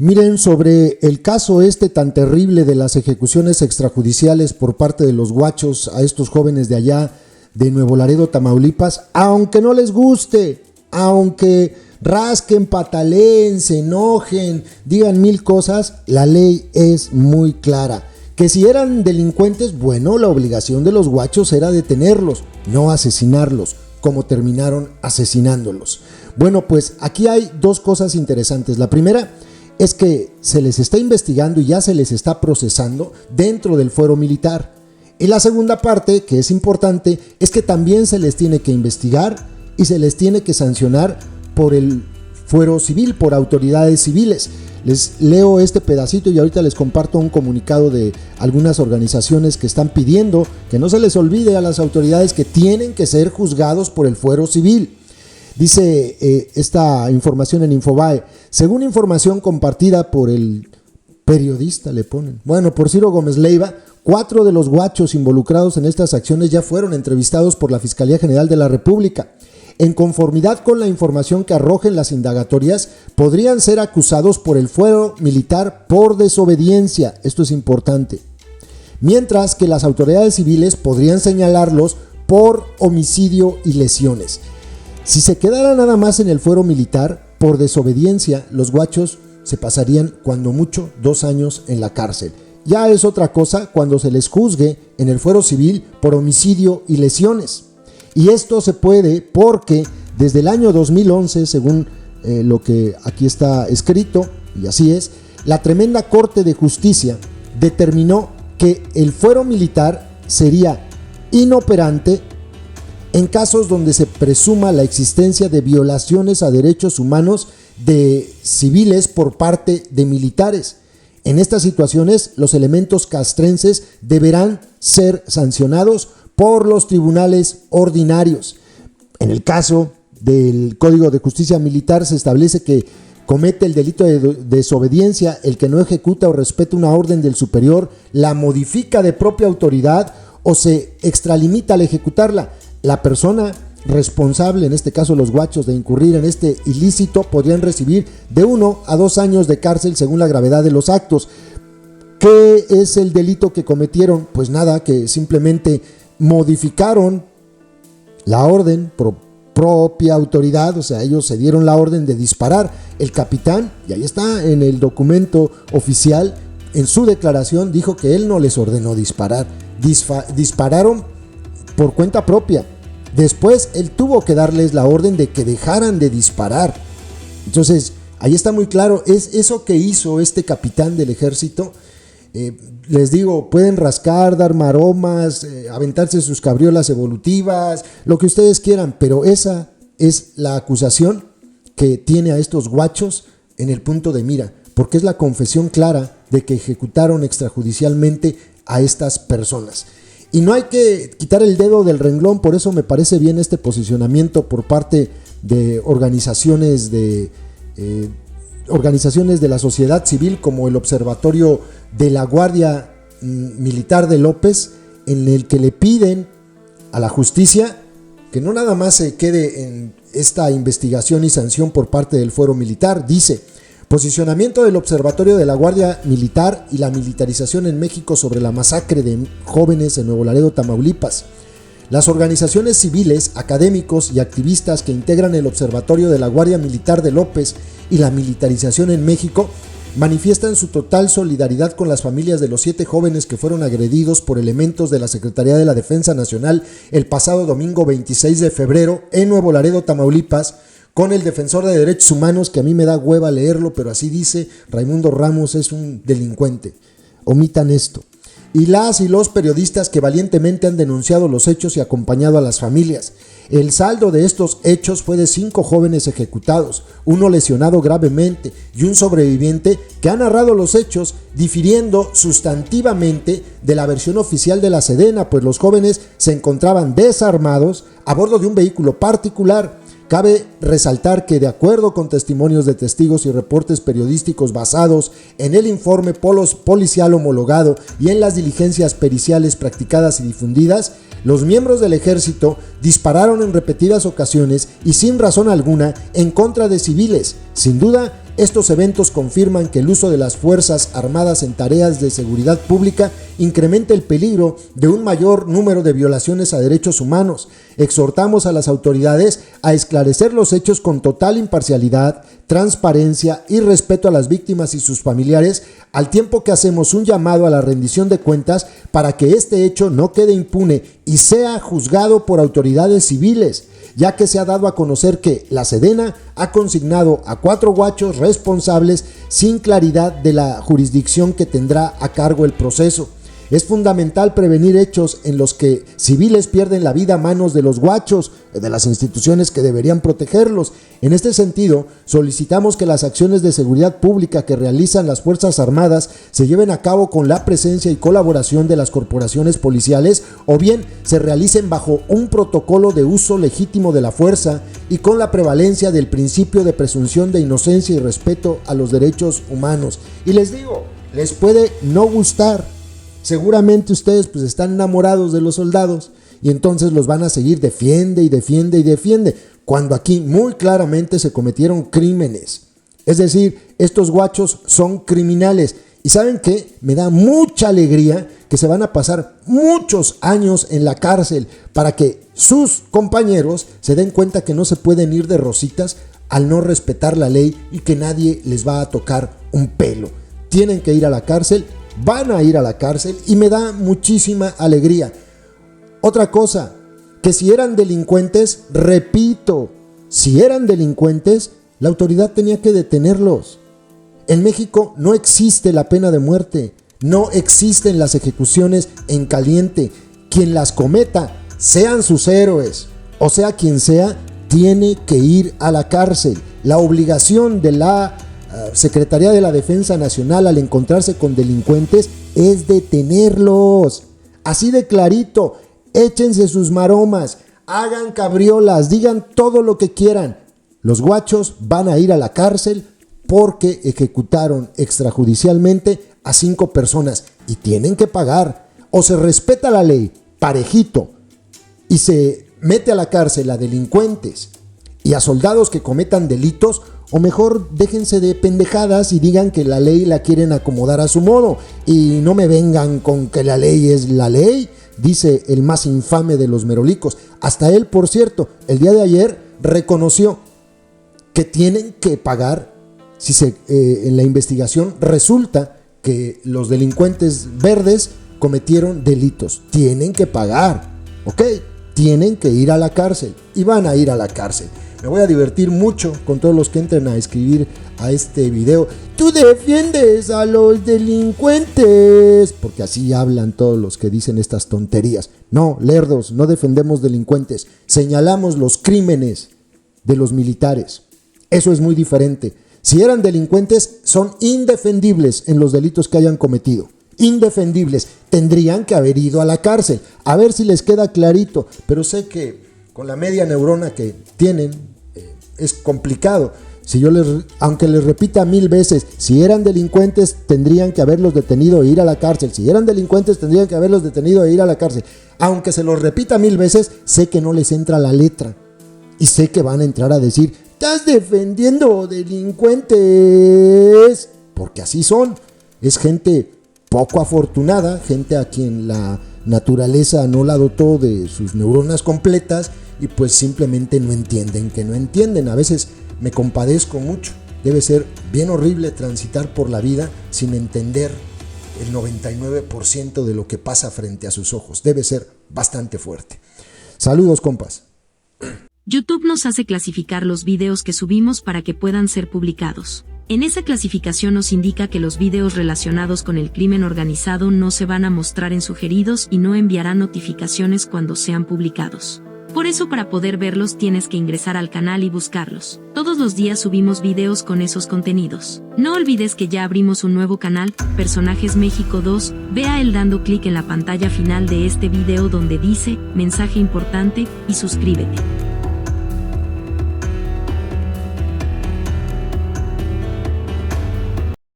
Miren, sobre el caso tan terrible de las ejecuciones extrajudiciales por parte de los guachos a estos jóvenes de allá de Nuevo Laredo, Tamaulipas, aunque no les guste, aunque rasquen, pataleen, se enojen, digan mil cosas, la ley es muy clara. Que si eran delincuentes, bueno, la obligación de los guachos era detenerlos, no asesinarlos, como terminaron asesinándolos. Bueno, pues aquí hay dos cosas interesantes. La primera es que se les está investigando y ya se les está procesando dentro del fuero militar. Y la segunda parte, que es importante, es que también se les tiene que investigar y se les tiene que sancionar por el fuero civil, por autoridades civiles. Les leo este pedacito y ahorita les comparto un comunicado de algunas organizaciones que están pidiendo que no se les olvide a las autoridades que tienen que ser juzgados por el fuero civil. Dice esta información en Infobae: según información compartida por el periodista, le ponen, por Ciro Gómez Leiva, 4 de los guachos involucrados en estas acciones ya fueron entrevistados por la Fiscalía General de la República. En conformidad con la información que arrojen las indagatorias, podrían ser acusados por el fuero militar por desobediencia, esto es importante, mientras que las autoridades civiles podrían señalarlos por homicidio y lesiones. Si se quedara nada más en el fuero militar, por desobediencia, los guachos se pasarían cuando mucho 2 años en la cárcel. Ya es otra cosa cuando se les juzgue en el fuero civil por homicidio y lesiones. Y esto se puede porque desde el año 2011, según lo que aquí está escrito, y así es, la tremenda Corte de Justicia determinó que el fuero militar sería inoperante en casos donde se presuma la existencia de violaciones a derechos humanos de civiles por parte de militares. En estas situaciones, los elementos castrenses deberán ser sancionados por los tribunales ordinarios. En el caso del Código de Justicia Militar se establece que comete el delito de desobediencia el que no ejecuta o respeta una orden del superior, la modifica de propia autoridad o se extralimita al ejecutarla. La persona responsable, en este caso los guachos, de incurrir en este ilícito podrían recibir de 1 a 2 años de cárcel según la gravedad de los actos. ¿Qué es el delito que cometieron? Pues nada, que simplemente modificaron la orden por propia autoridad, o sea, ellos se dieron la orden de disparar. El capitán, y ahí está en el documento oficial, en su declaración dijo que él no les ordenó disparar, dispararon por cuenta propia. Después él tuvo que darles la orden de que dejaran de disparar. Entonces ahí está muy claro, es eso que hizo este capitán del ejército. Les digo, pueden rascar, dar maromas, aventarse sus cabriolas evolutivas, lo que ustedes quieran, pero esa es la acusación que tiene a estos guachos en el punto de mira, porque es la confesión clara de que ejecutaron extrajudicialmente a estas personas. Y no hay que quitar el dedo del renglón, por eso me parece bien este posicionamiento por parte de organizaciones de la sociedad civil, como el Observatorio de la Guardia Militar de López, en el que le piden a la justicia que no nada más se quede en esta investigación y sanción por parte del fuero militar. Dice: posicionamiento del Observatorio de la Guardia Militar y la militarización en México sobre la masacre de jóvenes en Nuevo Laredo, Tamaulipas. Las organizaciones civiles, académicos y activistas que integran el Observatorio de la Guardia Militar de López y la militarización en México manifiestan su total solidaridad con las familias de los 7 jóvenes que fueron agredidos por elementos de la Secretaría de la Defensa Nacional el pasado domingo 26 de febrero en Nuevo Laredo, Tamaulipas, con el defensor de derechos humanos, que a mí me da hueva leerlo, pero así dice: Raimundo Ramos es un delincuente. Omitan esto. Y las y los periodistas que valientemente han denunciado los hechos y acompañado a las familias. El saldo de estos hechos fue de 5 jóvenes ejecutados, 1 lesionado gravemente y un sobreviviente que ha narrado los hechos difiriendo sustantivamente de la versión oficial de la Sedena, pues los jóvenes se encontraban desarmados a bordo de un vehículo particular. Cabe resaltar que, de acuerdo con testimonios de testigos y reportes periodísticos basados en el informe policial homologado y en las diligencias periciales practicadas y difundidas, los miembros del ejército dispararon en repetidas ocasiones y sin razón alguna en contra de civiles. Sin duda, Estos eventos confirman que el uso de las Fuerzas Armadas en tareas de seguridad pública incrementa el peligro de un mayor número de violaciones a derechos humanos. Exhortamos a las autoridades a esclarecer los hechos con total imparcialidad, transparencia y respeto a las víctimas y sus familiares, al tiempo que hacemos un llamado a la rendición de cuentas para que este hecho no quede impune y sea juzgado por autoridades civiles, ya que se ha dado a conocer que la Sedena ha consignado a 4 guachos responsables sin claridad de la jurisdicción que tendrá a cargo el proceso. Es fundamental prevenir hechos en los que civiles pierden la vida a manos de los guachos, de las instituciones que deberían protegerlos. En este sentido, solicitamos que las acciones de seguridad pública que realizan las Fuerzas Armadas se lleven a cabo con la presencia y colaboración de las corporaciones policiales, o bien se realicen bajo un protocolo de uso legítimo de la fuerza y con la prevalencia del principio de presunción de inocencia y respeto a los derechos humanos. Y les digo, les puede no gustar. Seguramente ustedes pues están enamorados de los soldados y entonces los van a seguir defiende, cuando aquí muy claramente se cometieron crímenes. Es decir, estos guachos son criminales. ¿Y saben qué? Me da mucha alegría que se van a pasar muchos años en la cárcel para que sus compañeros se den cuenta que no se pueden ir de rositas al no respetar la ley y que nadie les va a tocar un pelo. Tienen que ir a la cárcel. Van a ir a la cárcel y me da muchísima alegría. Otra cosa, que si eran delincuentes, repito, si eran delincuentes, la autoridad tenía que detenerlos. En México no existe la pena de muerte, no existen las ejecuciones en caliente. Quien las cometa, sean sus héroes, o sea quien sea, tiene que ir a la cárcel. La obligación de la Secretaría de la Defensa Nacional al encontrarse con delincuentes es detenerlos. Así de clarito, échense sus maromas, hagan cabriolas, digan todo lo que quieran. Los guachos van a ir a la cárcel porque ejecutaron extrajudicialmente a 5 personas y tienen que pagar. O se respeta la ley, parejito, y se mete a la cárcel a delincuentes y a soldados que cometan delitos, o mejor déjense de pendejadas y digan que la ley la quieren acomodar a su modo. Y no me vengan con que la ley es la ley, dice el más infame de los merolicos. Hasta él, por cierto, el día de ayer reconoció que tienen que pagar si en la investigación resulta que los delincuentes verdes cometieron delitos. Tienen que pagar, ¿ok? Tienen que ir a la cárcel y van a ir a la cárcel. Me voy a divertir mucho con todos los que entren a escribir a este video. Tú defiendes a los delincuentes, porque así hablan todos los que dicen estas tonterías. No, lerdos, no defendemos delincuentes. Señalamos los crímenes de los militares. Eso es muy diferente. Si eran delincuentes, son indefendibles en los delitos que hayan cometido. Indefendibles. Tendrían que haber ido a la cárcel. A ver si les queda clarito. Pero sé que con la media neurona que tienen, es complicado. Aunque les repita 1000 veces, si eran delincuentes tendrían que haberlos detenido e ir a la cárcel. Si eran delincuentes tendrían que haberlos detenido e ir a la cárcel. Aunque se los repita 1000 veces, sé que no les entra la letra. Y sé que van a entrar a decir, estás defendiendo delincuentes. Porque así son. Es gente poco afortunada, gente a quien la naturaleza no la dotó de sus neuronas completas y pues simplemente no entienden que no entienden. A veces me compadezco mucho. Debe ser bien horrible transitar por la vida sin entender el 99% de lo que pasa frente a sus ojos. Debe ser bastante fuerte. Saludos, compas. YouTube nos hace clasificar los videos que subimos para que puedan ser publicados. En esa clasificación nos indica que los videos relacionados con el crimen organizado no se van a mostrar en sugeridos y no enviarán notificaciones cuando sean publicados. Por eso, para poder verlos tienes que ingresar al canal y buscarlos. Todos los días subimos videos con esos contenidos. No olvides que ya abrimos un nuevo canal, Personajes México 2, ve a él dando clic en la pantalla final de este video donde dice, mensaje importante, y suscríbete.